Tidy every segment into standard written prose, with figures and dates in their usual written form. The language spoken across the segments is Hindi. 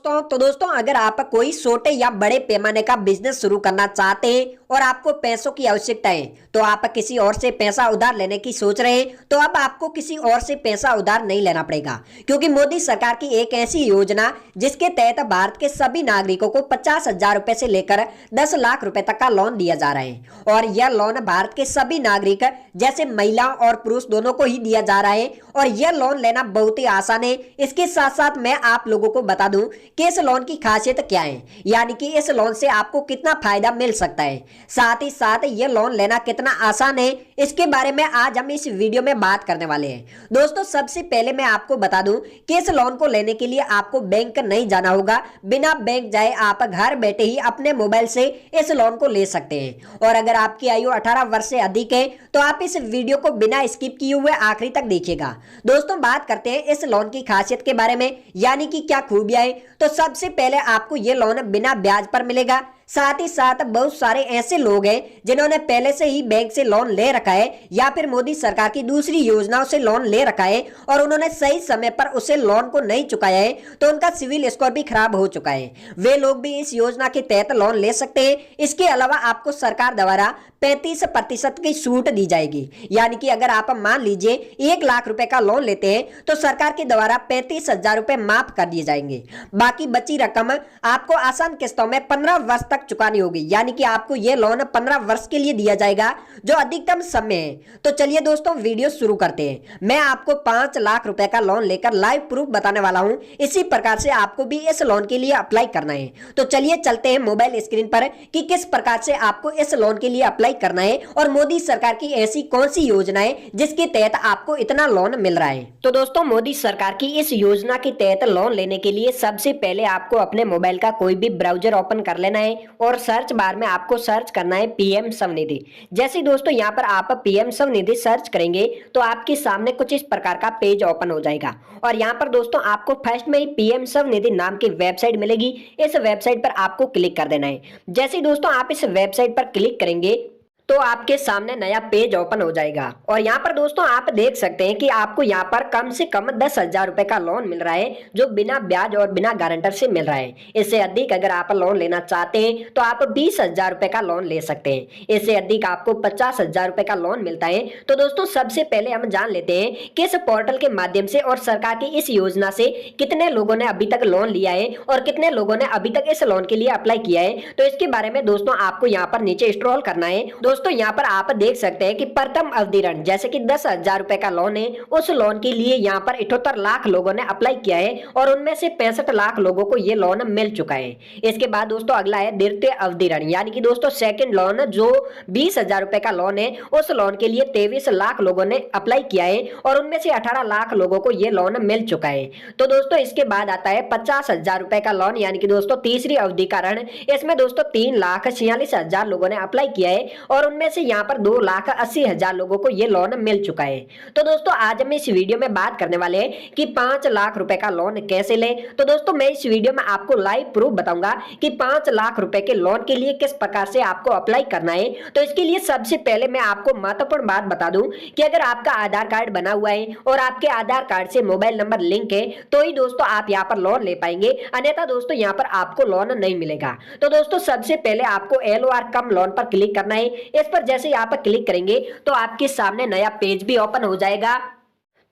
तो दोस्तों अगर आप कोई छोटे या बड़े पैमाने का बिजनेस शुरू करना चाहते हैं और आपको पैसों की आवश्यकता है, तो आप किसी और से पैसा उधार लेने की सोच रहे हैं, तो अब आपको किसी और से पैसा उधार नहीं लेना पड़ेगा, क्योंकि मोदी सरकार की एक ऐसी योजना जिसके तहत भारत के सभी नागरिकों को 50,000 रुपए से लेकर 10 लाख रुपए तक का लोन दिया जा रहा है। और यह लोन भारत के सभी नागरिक जैसे महिला और पुरुष दोनों को ही दिया जा रहा है और यह लोन लेना बहुत ही आसान है। इसके साथ साथ मैं आप लोगों को बता दूं कि इस लोन की खासियत क्या है, यानी कि इस लोन से आपको कितना फायदा मिल सकता है, साथ ही साथ यह लोन लेना कितना आसान है, इसके बारे में आज हम इस वीडियो में बात करने वाले हैं। दोस्तों सबसे पहले मैं आपको बता दूं कि इस लोन को लेने के लिए आपको बैंक नहीं जाना होगा। बिना बैंक जाए आप घर बैठे ही अपने मोबाइल से इस लोन को ले सकते हैं। और अगर आपकी आयु 18 वर्ष से अधिक है तो आप इस वीडियो को बिना स्किप किए हुए आखिरी तक देखिएगा। दोस्तों बात करते हैं इस लोन की खासियत के बारे में, यानी कि क्या खूबियां हैं। तो सबसे पहले आपको यह लोन बिना ब्याज पर मिलेगा। साथ ही साथ बहुत सारे ऐसे लोग हैं जिन्होंने पहले से ही बैंक से लोन ले रखा है या फिर मोदी सरकार की दूसरी योजनाओं से लोन ले रखा है और उन्होंने सही समय पर उसे लोन को नहीं चुकाया है, तो उनका सिविल स्कोर भी खराब हो चुका है। वे लोग भी इस योजना के तहत लोन ले सकते हैं। इसके अलावा आपको सरकार द्वारा 35% की छूट दी जाएगी, यानी कि अगर आप मान लीजिए 1 लाख रुपए का लोन लेते हैं तो सरकार के द्वारा 35,000 रुपए माफ कर दिए जाएंगे। बाकी बची रकम आपको आसान किस्तों में 15 वर्ष तक चुकानी होगी, यानी कि आपको यह लोन 15 वर्ष के लिए दिया जाएगा, जो अधिकतम समय है। तो चलिए दोस्तों वीडियो शुरू करते हैं। मैं आपको 5 लाख रुपए का लोन लेकर लाइव प्रूफ बताने वाला हूं। इसी प्रकार से आपको भी इस लोन के लिए अप्लाई करना है। तो चलिए चलते हैं मोबाइल स्क्रीन पर कि किस प्रकार से आपको इस लोन के लिए अप्लाई करना है और मोदी सरकार की ऐसी कौन सी योजना है जिसके तहत आपको इतना लोन मिल रहा है। तो दोस्तों मोदी सरकार की इस योजना के तहत लोन लेने के लिए सबसे पहले आपको अपने मोबाइल का कोई भी ब्राउजर ओपन कर लेना है और सर्च बार में आपको सर्च करना है पीएम स्वनिधि। जैसे दोस्तों यहाँ पर आप पीएम स्वनिधि सर्च करेंगे तो आपके सामने कुछ इस प्रकार का पेज ओपन हो जाएगा और यहाँ पर दोस्तों आपको फर्स्ट में ही पीएम स्वनिधि नाम की वेबसाइट मिलेगी। इस वेबसाइट पर आपको क्लिक कर देना है। जैसे ही दोस्तों आप इस वेबसाइट पर क्लिक करेंगे तो आपके सामने नया पेज ओपन हो जाएगा और यहाँ पर दोस्तों आप देख सकते हैं कि आपको यहाँ पर कम से कम 10,000 रुपए का लोन मिल रहा है, जो बिना ब्याज और बिना गारंटर से मिल रहा है। इससे अधिक अगर आप लोन लेना चाहते हैं तो आप 20,000 रुपए का लोन ले सकते हैं। इससे अधिक आपको 50,000 रुपए का लोन मिलता है। तो दोस्तों सबसे पहले हम जान लेते हैं कि इस पोर्टल के माध्यम से और सरकार की इस योजना से कितने लोगों ने अभी तक लोन लिया है और कितने लोगों ने अभी तक इस लोन के लिए अप्लाई किया है। तो इसके बारे में दोस्तों आपको यहाँ पर नीचे स्क्रॉल करना है। दोस्तों यहाँ पर आप देख सकते हैं कि प्रथम अवधि ऋण जैसे कि 10,000 रुपए का लोन है, उस लोन के लिए यहाँ पर 78 लाख लोगों ने अप्लाई किया है और उनमें से 65 लाख लोगों को ये लोन मिल चुका है। इसके बाद दोस्तों अगला है द्वितीय अवधि ऋण, यानी कि दोस्तों सेकंड लोन जो 20,000 रुपए का लोन है, उस लोन के लिए 23 लाख लोगों ने अप्लाई किया है और उनमें से 18 लाख लोगों को ये लोन मिल चुका है। तो दोस्तों इसके बाद आता है 50,000 रुपए का लोन, यानी कि दोस्तों तीसरी अवधि का ऋण। इसमें दोस्तों 3,46,000 लोगों ने अप्लाई किया है और उनमें से यहाँ पर 2,80,000 लोगों को ये लोन मिल चुका है। तो दोस्तों आज हम इस वीडियो में बात करने वाले हैं कि 5 लाख रुपए का लोन कैसे लें। तो दोस्तों मैं इस वीडियो में आपको लाइव प्रूफ बताऊंगा कि 5 लाख रुपए के लोन के लिए किस प्रकार से आपको अप्लाई करना है। तो इसके लिए सबसे पहले मैं आपको महत्वपूर्ण बात बता दूं कि अगर आपका आधार कार्ड बना हुआ है और आपके आधार कार्ड से मोबाइल नंबर लिंक है तो ही दोस्तों आप यहाँ पर लोन ले पाएंगे, अन्यथा दोस्तों यहाँ पर आपको लोन नहीं मिलेगा। तो दोस्तों सबसे पहले आपको LOR कम लोन पर क्लिक करना है। इस पर जैसे ही आप क्लिक करेंगे तो आपके सामने नया पेज भी ओपन हो जाएगा।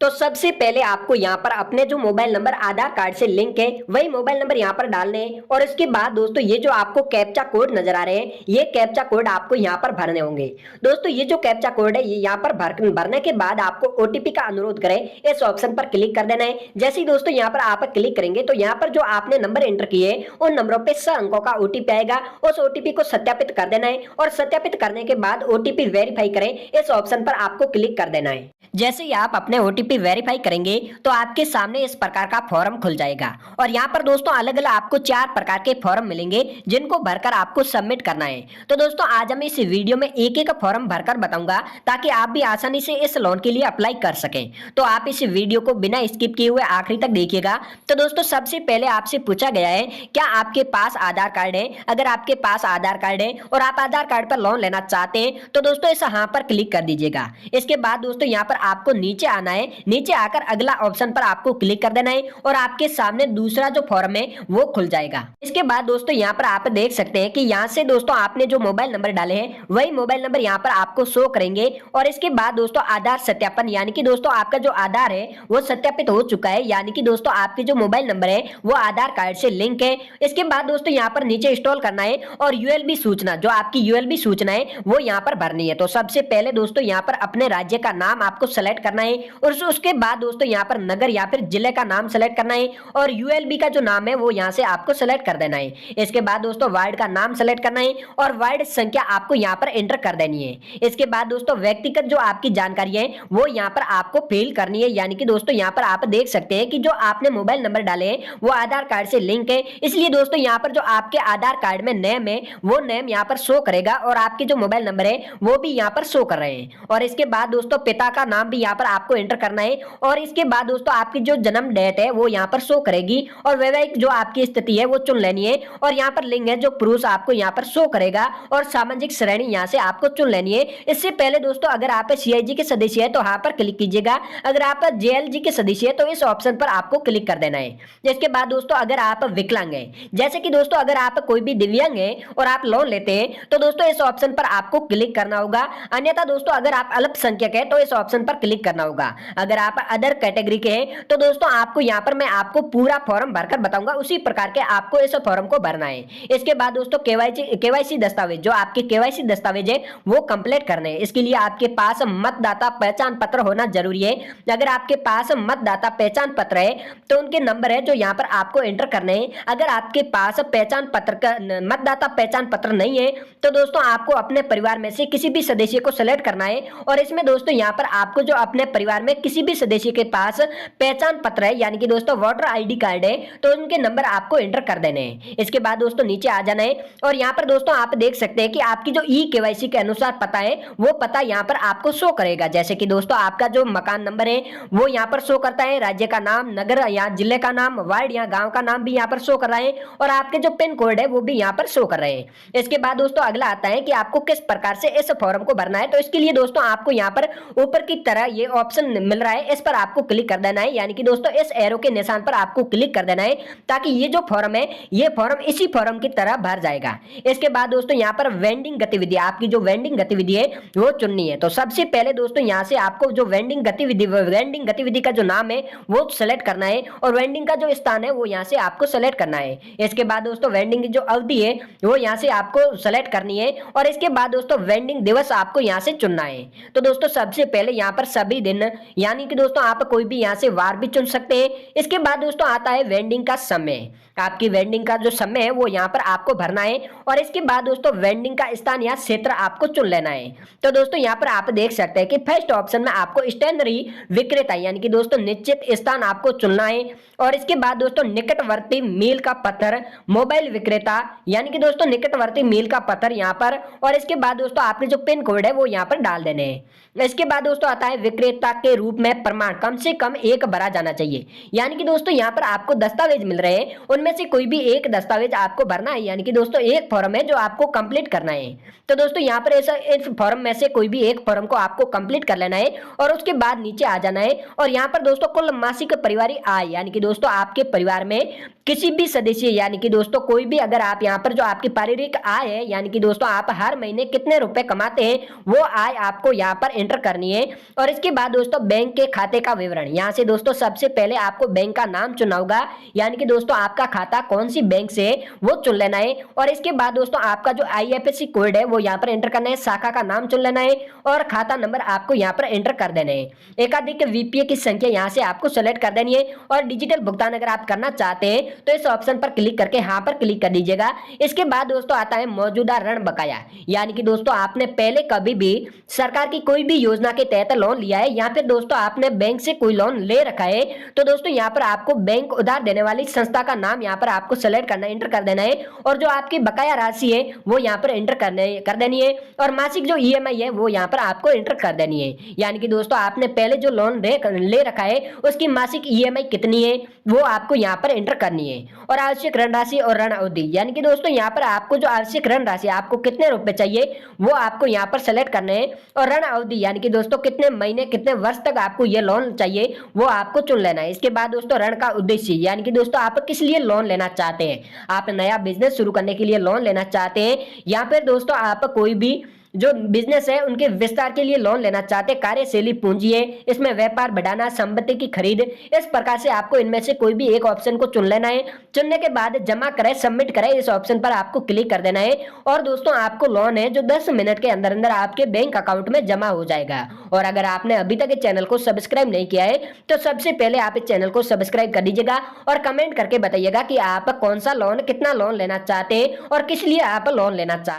तो सबसे पहले आपको यहाँ पर अपने जो मोबाइल नंबर आधार कार्ड से लिंक है वही मोबाइल नंबर यहाँ पर डालने हैं और इसके बाद दोस्तों ये जो आपको कैप्चा कोड नजर आ रहे हैं, ये कैप्चा कोड आपको यहाँ पर भरने होंगे। दोस्तों ये जो कैप्चा कोड है ये यहाँ पर भरने के बाद आपको OTP का अनुरोध करें, इस ऑप्शन पर क्लिक कर देना है। जैसे ही दोस्तों यहाँ पर आप क्लिक करेंगे तो यहाँ पर जो आपने नंबर एंटर किए उन नंबरों पे 6 अंकों का OTP आएगा। उस OTP को सत्यापित कर देना है और सत्यापित करने के बाद OTP वेरीफाई करें, इस ऑप्शन पर आपको क्लिक कर देना है। जैसे ही आप अपने OTP वेरीफाई करेंगे तो आपके सामने इस प्रकार का फॉर्म खुल जाएगा और यहाँ पर दोस्तों अलग अलग आपको 4 प्रकार के फॉर्म मिलेंगे जिनको भरकर आपको सबमिट करना है। तो दोस्तों आज हम इस वीडियो में एक एक फॉर्म भरकर बताऊंगा ताकि आप भी आसानी से इस लोन के लिए अप्लाई कर सकें। तो आप इस वीडियो को बिना स्किप किए हुए आखिरी तक देखिएगा। तो दोस्तों सबसे पहले आपसे पूछा गया है क्या आपके पास आधार कार्ड है। अगर आपके पास आधार कार्ड है और आप आधार कार्ड पर लोन लेना चाहते हैं तो दोस्तों इस हाँ पर क्लिक कर दीजिएगा। इसके बाद दोस्तों यहाँ पर आपको नीचे आना है, नीचे आकर अगला ऑप्शन पर आपको क्लिक कर देना है और आपके सामने दूसरा जो फॉर्म है वो खुल जाएगा। इसके बाद दोस्तों यहाँ पर आप देख सकते हैं कि यहाँ से दोस्तों आपने जो मोबाइल नंबर डाले हैं वही मोबाइल नंबर यहाँ पर आपको शो करेंगे। और इसके बाद दोस्तों आधार सत्यापन, यानी कि दोस्तों आपका जो आधार है वो सत्यापित हो चुका है, यानी कि दोस्तों आपके जो मोबाइल नंबर है वो आधार कार्ड से लिंक है। इसके बाद दोस्तों यहाँ पर नीचे स्क्रॉल करना है और यूएलबी सूचना, जो आपकी यूएलबी सूचना है वो यहाँ पर भरनी है। तो सबसे पहले दोस्तों यहाँ पर अपने राज्य का नाम आपको सेलेक्ट करना है और उसके बाद दोस्तों यहाँ पर नगर या फिर जिले का नाम सेलेक्ट करना है और यूएलबी का जो नाम है वो यहाँ से आपको सेलेक्ट कर देना है। इसके बाद दोस्तों वार्ड का नाम सेलेक्ट करना है और वार्ड संख्या आपको यहाँ पर एंटर कर देनी है। इसके बाद दोस्तों व्यक्तिगत जो आपकी जानकारी है वो यहाँ पर आपको फिल करनी है, यानी कि दोस्तों यहाँ पर आप देख सकते हैं कि जो आपने मोबाइल नंबर डाले हैं वो आधार कार्ड से लिंक है, इसलिए दोस्तों यहाँ पर जो आपके आधार कार्ड में नेम है वो नेम यहाँ पर शो करेगा और आपके जो मोबाइल नंबर है वो भी यहाँ पर शो कर रहे हैं। और इसके बाद दोस्तों पिता का नाम भी यहाँ पर आपको एंटर करना है और इसके बाद दोस्तों आपकी जो जन्म डेट है वो यहाँ पर शो करेगी और वैवाहिक जो आपकी स्थिति है वो चुन लेनी है और यहाँ पर लिंग है जो पुरुष आपको यहाँ पर शो करेगा और सामाजिक श्रेणी यहाँ से आपको चुन लेनी है। इससे पहले दोस्तों अगर आप सीआईजी के सदस्य है तो यहाँ पर क्लिक कीजिएगा, अगर आप जेएलजी के सदस्य है तो इस ऑप्शन पर आपको क्लिक कर देना है। इसके बाद दोस्तों अगर आप विकलांग है, जैसे कि दोस्तों अगर आप कोई भी दिव्यांग है और आप लोन लेते हैं तो दोस्तों इस ऑप्शन पर आपको क्लिक करना होगा। अन्यथा दोस्तों अगर आप अल्पसंख्यक है तो इस ऑप्शन पर क्लिक करना होगा। अगर आप अदर कैटेगरी के हैं तो दोस्तों आपको यहाँ पर मैं आपको पूरा फॉर्म भरकर बताऊंगा, उसी प्रकार के आपको इस फॉर्म को भरना है। इसके बाद दोस्तों केवाईसी दस्तावेज, जो आपके केवाईसी दस्तावेज है वो कंप्लीट करने हैं। इसके लिए आपके पास मतदाता पहचान पत्र होना जरूरी है। अगर आपके पास मतदाता पहचान पत्र है तो उनके नंबर है जो यहाँ पर आपको एंटर करने हैं। अगर आपके पास पहचान पत्र का मतदाता पहचान पत्र नहीं है तो दोस्तों आपको अपने परिवार में से किसी भी सदस्य को सेलेक्ट करना है और इसमें दोस्तों यहाँ पर आपको जो अपने परिवार में किसी भी सदस्य के पास पहचान पत्र है, यानी कि दोस्तों वोटर आईडी कार्ड है, तो उनके नंबर आपको एंटर कर देने हैं। इसके बाद दोस्तों नीचे आ जाना है और यहाँ पर दोस्तों आप देख सकते हैं कि आपकी जो ई केवाईसी के अनुसार पता है वो पता यहाँ पर आपको शो करेगा। जैसे कि दोस्तों आपका जो मकान नंबर है वो यहाँ पर शो करता है, राज्य का नाम, नगर या जिले का नाम, वार्ड या गांव का नाम भी यहाँ पर शो कर रहा है और आपके जो पिन कोड है वो भी यहाँ पर शो कर रहे हैं। इसके बाद दोस्तों अगला आता है कि आपको किस प्रकार से इस फॉर्म को भरना है। तो इसके लिए दोस्तों आपको यहाँ पर ऊपर की तरह ये ऑप्शन मिल रहा है, इस पर आपको क्लिक कर देना है, यानी कि दोस्तों इस एरो के निशान पर आपको क्लिक कर देना है ताकि ये जो फॉर्म है ये फॉर्म इसी फॉर्म की तरह भर जाएगा। इसके बाद दोस्तों यहाँ पर वेंडिंग गतिविधि, आपकी जो वेंडिंग गतिविधि है वो चुननी है। तो सबसे पहले दोस्तों यहाँ से आपको जो वेंडिंग गतिविधि का जो नाम है वो सेलेक्ट करना है और वेंडिंग का जो स्थान है वो यहाँ से आपको सेलेक्ट करना है। इसके बाद दोस्तों वेंडिंग की जो अवधि है वो यहाँ से आपको सेलेक्ट करनी है और इसके बाद दोस्तों वेंडिंग दिवस आपको यहाँ से चुनना है। तो दोस्तों सबसे पहले यहाँ पर सभी दिन, यानी कि दोस्तों आप कोई भी यहाँ से वार भी चुन सकते हैं। इसके बाद दोस्तों आता है वेंडिंग का समय, आपकी वेंडिंग का जो समय है वो यहाँ पर आपको भरना है और इसके बाद दोस्तों वेंडिंग का स्थान या क्षेत्र आपको चुन लेना है। तो दोस्तों यहाँ पर आप देख सकते हैं कि फर्स्ट ऑप्शन में आपको स्टेशनरी विक्रेता, यानी कि दोस्तों निश्चित स्थान आपको चुनना है और इसके बाद दोस्तों निकटवर्ती मील का पत्थर, मोबाइल विक्रेता, यानी कि दोस्तों निकटवर्ती मील का पत्थर यहाँ पर, और इसके बाद दोस्तों आपके जो पिन कोड है वो यहाँ पर डाल देने हैं। इसके बाद दोस्तों आता है विक्रेता के रूप में प्रमाण कम से कम एक भरा जाना चाहिए, यानी कि दोस्तों यहाँ पर आपको दस्तावेज मिल रहे हैं उनमें से कोई भी एक दस्तावेज आपको भरना है, यानी कि दोस्तों एक फॉर्म है जो आपको कंप्लीट करना है। तो दोस्तों यहाँ पर ऐसा इस फॉर्म में से कोई भी एक फॉर्म को आपको कंप्लीट कर लेना है और उसके बाद नीचे आ जाना है और यहाँ पर दोस्तों कुल मासिक परिवारिक आय, यानी कि दोस्तों आपके परिवार में किसी भी सदस्य, यानी कि दोस्तों कोई भी, अगर आप यहाँ पर जो आपकी पारिवारिक आय है, यानी कि दोस्तों आप हर महीने कितने रुपए कमाते हैं वो आय आपको यहाँ पर एंटर करनी है। और इसके बाद दोस्तों बैंक के खाते का विवरण, यहाँ से दोस्तों सबसे पहले आपको बैंक का नाम चुना होगा, यानी कि दोस्तों आपका खाता कौन सी बैंक से है वो चुन लेना है और इसके बाद दोस्तों आपका जो आईएफएससी कोड है वो यहाँ पर एंटर करना है, शाखा का नाम चुन लेना है और खाता नंबर आपको यहाँ पर एंटर कर देना है। एकाधिक वीपीए की संख्या यहाँ से आपको सेलेक्ट कर देनी है और डिजिटल भुगतान अगर आप करना चाहते हैं तो इस ऑप्शन पर क्लिक करके यहाँ पर क्लिक कर दीजिएगा। इसके बाद दोस्तों आता है मौजूदा ऋण बकाया, यानी कि दोस्तों आपने पहले कभी भी सरकार की कोई भी योजना के तहत लोन लिया है या फिर दोस्तों आपने बैंक से कोई लोन ले रखा है तो दोस्तों यहाँ पर आपको बैंक उधार देने वाली संस्था का नाम यहाँ पर आपको सेलेक्ट करना, एंटर कर देना है और जो आपकी बकाया राशि है वो यहाँ पर एंटर कर देनी है और मासिक जो ईएमआई है वो यहाँ पर आपको एंटर कर देनी है, यानी कि दोस्तों आपने पहले जो लोन ले रखा है उसकी मासिक ईएमआई कितनी है वो आपको यहाँ पर एंटर करनी है। चाहिए और आवश्यक ऋण राशि और ऋण अवधि, यानी कि दोस्तों यहाँ पर आपको जो आवश्यक ऋण राशि आपको कितने रुपए चाहिए वो आपको यहाँ पर सेलेक्ट करने हैं और ऋण अवधि यानी कि दोस्तों कितने महीने कितने वर्ष तक आपको ये लोन चाहिए वो आपको चुन लेना है। इसके बाद दोस्तों ऋण का उद्देश्य यानी कि दोस्तों आप किस लिए लोन लेना चाहते हैं, आप नया बिजनेस शुरू करने के लिए लोन लेना चाहते हैं या फिर दोस्तों आप कोई भी जो बिजनेस है उनके विस्तार के लिए लोन लेना चाहते हैं, कार्यशैली पूंजी है, इसमें व्यापार बढ़ाना, संपत्ति की खरीद, इस प्रकार से आपको इनमें से कोई भी एक ऑप्शन को चुन लेना है। चुनने के बाद जमा करें, सबमिट करें, इस ऑप्शन पर आपको क्लिक कर देना है और दोस्तों आपको लोन है जो 10 मिनट के अंदर अंदर आपके बैंक अकाउंट में जमा हो जाएगा। और अगर आपने अभी तक इस चैनल को सब्सक्राइब नहीं किया है तो सबसे पहले आप इस चैनल को सब्सक्राइब कर दीजिएगा और कमेंट करके बताइएगा कि आप कौन सा लोन, कितना लोन लेना चाहते हैं और किस लिए आप लोन लेना चाहते हैं।